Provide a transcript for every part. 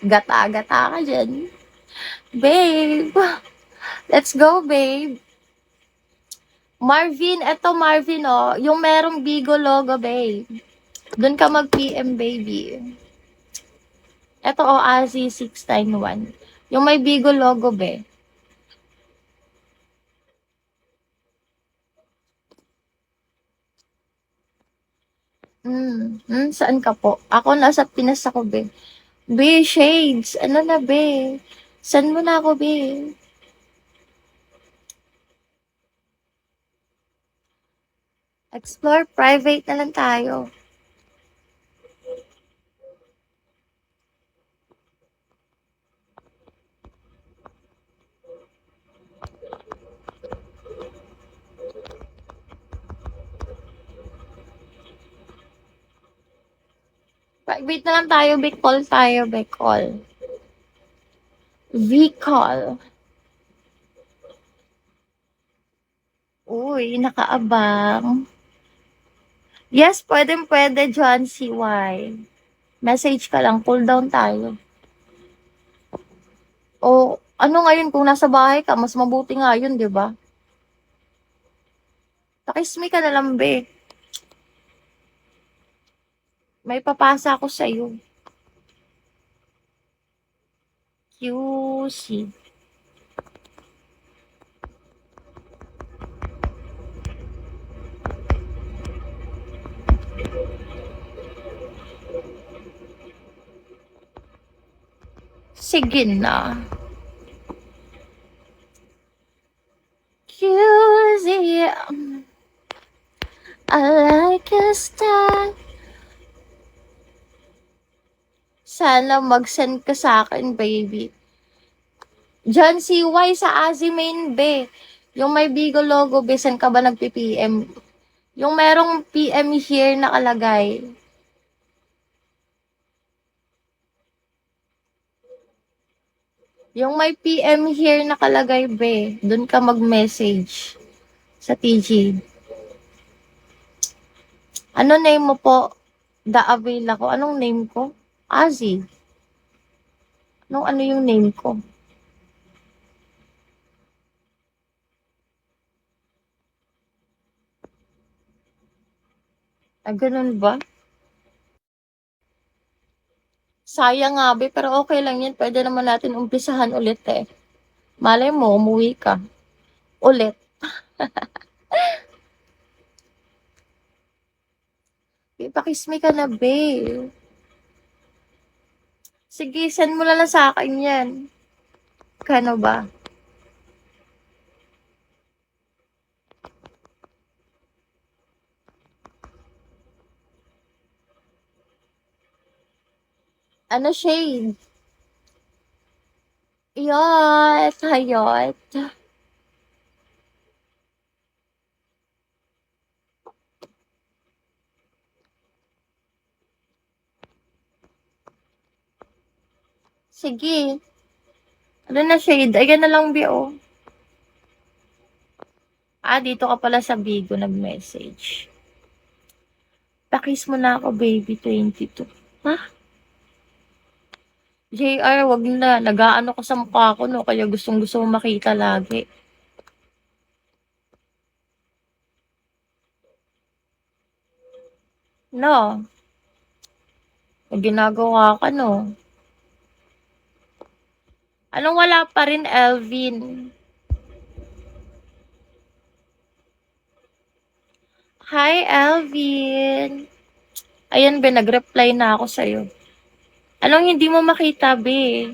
Gata-gata ka dyan. Babe, let's go, babe. Marvin, eto Marvin, oh. Yung merong Bigo logo, babe. Doon ka mag-PM, baby. Eto, oh, Azi691. Yung may Bigo logo, babe. Saan ka po? Ako nasa Pinas ako, be. Be, shades. Ano na, be? Saan mo na ako, be? Explore private na lang tayo. Private na lang tayo, be. Call tayo, be. Call. V-call. Uy, nakaabang. Yes, pwede, John CY. Message ka lang, cool down tayo. O, ano ngayon kung nasa bahay ka, mas mabuti nga yun, di ba? Takismi ka na lang, be. May papasa ako sa'yo. QC. Sige na. QC. I like your style. Sana mag-send ka sa akin, baby. John CY sa Azimain, be. Yung may Bigo logo, be, saan ka ba nagpi-PM? Yung merong PM here nakalagay. Yung may PM here nakalagay, be. Doon ka mag-message sa TG. Ano name mo po? The avail ako. Anong name ko? Azi. Ano yung name ko? Ah, ganun ba? Sayang nga, be, pero okay lang yan. Pwede naman natin umpisahan ulit eh. Malay mo, umuwi ka. Ulit. Be, pakismi ka na, be. Sige, send mo na lang sa akin yan. Kano ba? Ano shade? Yot, hayot. Sige. Ano na shade? Ayan na lang, be, oh. Ah, dito ka pala sa Bigo nag-message. Pakis mo na ako, baby, 22. Ha? JR, wag na. Nag-aano ka sa mukha ko, no? Kaya gustong-gusto mo makita lagi. No? May ginagawa ka, no? Anong wala pa rin, Elvin? Hi, Elvin. Ayan, be, nag-reply na ako sa'yo. Anong hindi mo makita, be?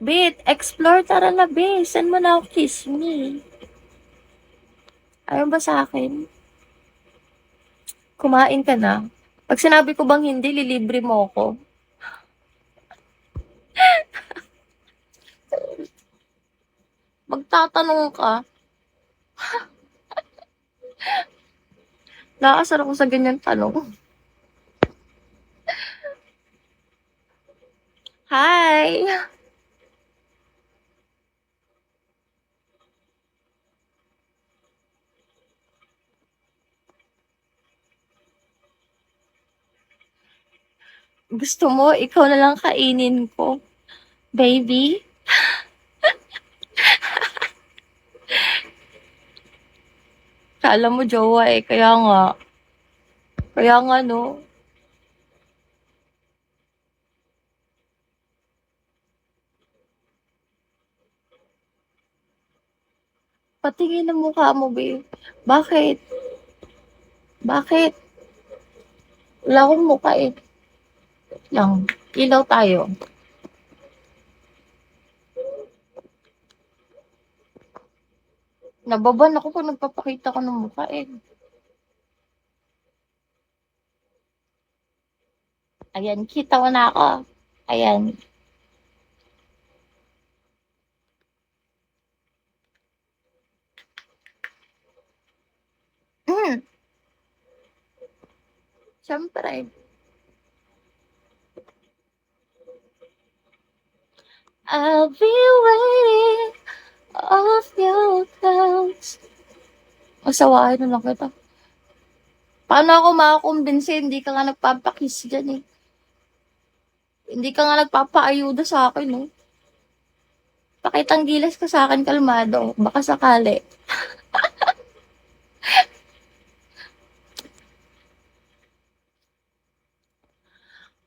Bit, explore, tara na, be. Saan mo na ako kiss me? Ayaw ba sa akin? Kumain ka na? Pag sinabi ko bang hindi, lilibre mo ako. Magtatanong ka. Nakakasar ako sa ganyan tanong. Hi! Gusto mo ikaw na lang kainin ko, baby? Akala mo jowa, eh, kaya nga 'no. Patingin ang mukha mo, babe. Bakit? Bakit? Wala akong mukha, eh. Lang, ilaw tayo. Nababan ako 'pag nagpapakita ka ng mukha, eh. Ayan, kita mo na ako. Ayan. Hmm, siyempre. I'll be waiting off your clouds. Pasawahin na lang kita. Paano ako makakumbinsi, hindi ka nga nagpapa-kiss diyan, eh. Hindi ka nga nagpapaayuda sa'kin, eh. Pakitang gilas ka sa'kin kalmado, baka sakali.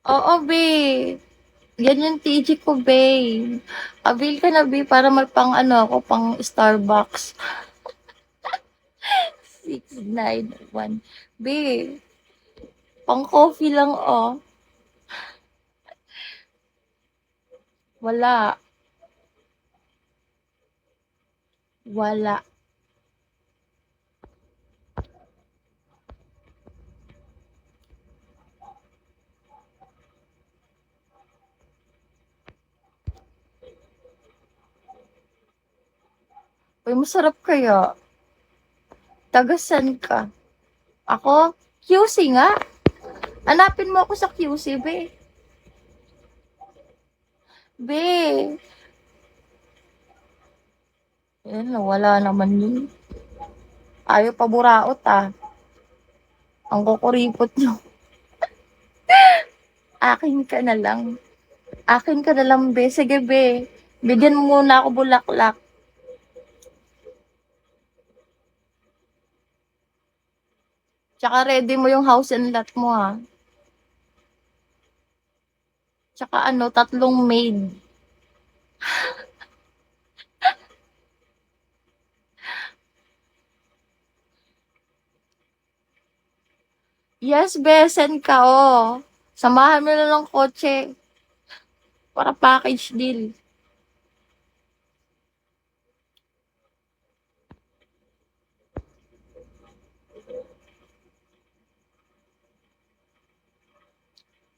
Oo, be. Yan yung TG ko, be. Avail ka na, be, para pang ano ako, pang Starbucks. 691. Be, pang coffee lang, oh. Wala. Wala. Uy, masarap kaya. Tagasan ka. Ako? QC nga. Hanapin mo ako sa QC, be. Be. Yan, nawala naman yun. Ayaw pa buraot, ah. Ang kukuripot nyo. Akin ka na lang. Akin ka na lang, be. Sige, be. Bigyan mo muna ako bulaklak. Tsaka ready mo yung house and lot mo, ha. Tsaka ano, 3 maid. Yes, be. Send ka, oh. Samahan mo na ng kotse para package deal.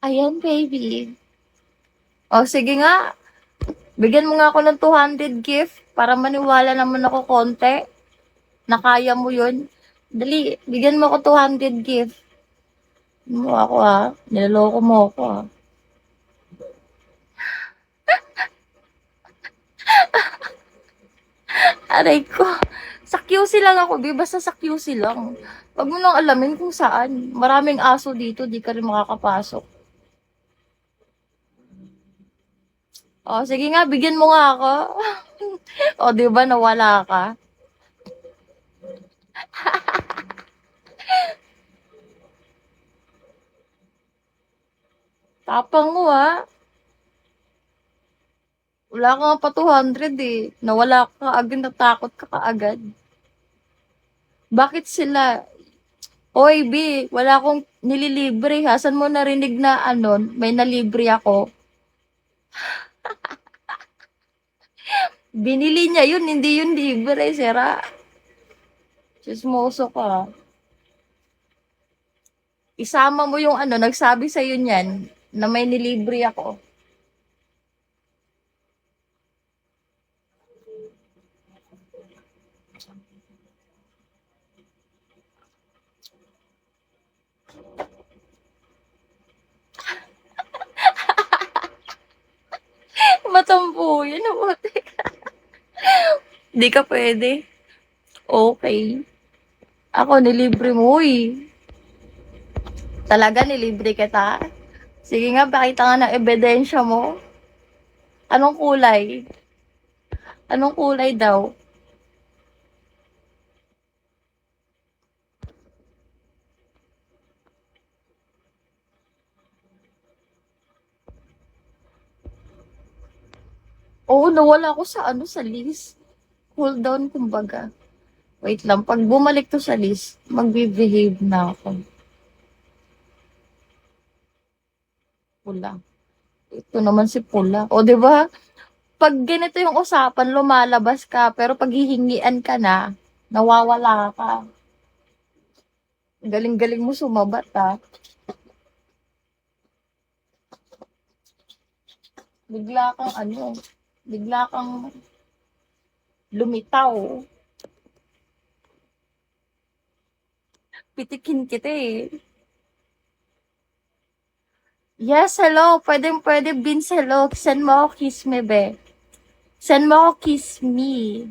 Ayan, baby. O, sige nga. Bigyan mo nga ako ng 200 gift para maniwala naman ako konti na kaya mo yun. Dali, bigyan mo ako 200 gift. Mo ako, ha. Niloloko mo ako, ha. Aray ko. Sa QC lang ako, di. Basta sa QC lang. Wag mo nang alamin kung saan. Maraming aso dito, di ka rin makakapasok. O, sige nga, bigyan mo nga ako. O, di ba, nawala ka? Tapang mo, ha. Wala ka nga pa 200, eh. Nawala ka agad, natakot ka kaagad. Bakit sila? Oy, B, wala akong nililibre, ha. Saan mo narinig na, ano, may nalibre ako? Binili niya yun, hindi yun libre, sira. Chismoso ka. Isama mo yung ano, nagsabi sa'yo niyan, na may nilibre ako. Matampo yun, mabuti. Di ka pwede. Okay. Ako, nilibre mo eh. Talaga, nilibre kita? Sige nga, pakita nga ng ebidensya mo. Anong kulay? Anong kulay daw? Oo, nawala ako sa ano, sa list. Cool down, kumbaga. Wait lang, pag bumalik to sa list, magbe-behave na ako. Pula. Ito naman si Pula. O, di ba? Pag ganito yung usapan, lumalabas ka, pero pag hihingian ka na, nawawala ka. Galing-galing mo sumabat, ha? Bigla kang ano, bigla kang lumitaw. Pitikin kita eh. Yes, hello. Pwede, Vince, hello. Send mo ako kiss me, be. Send mo ako kiss me.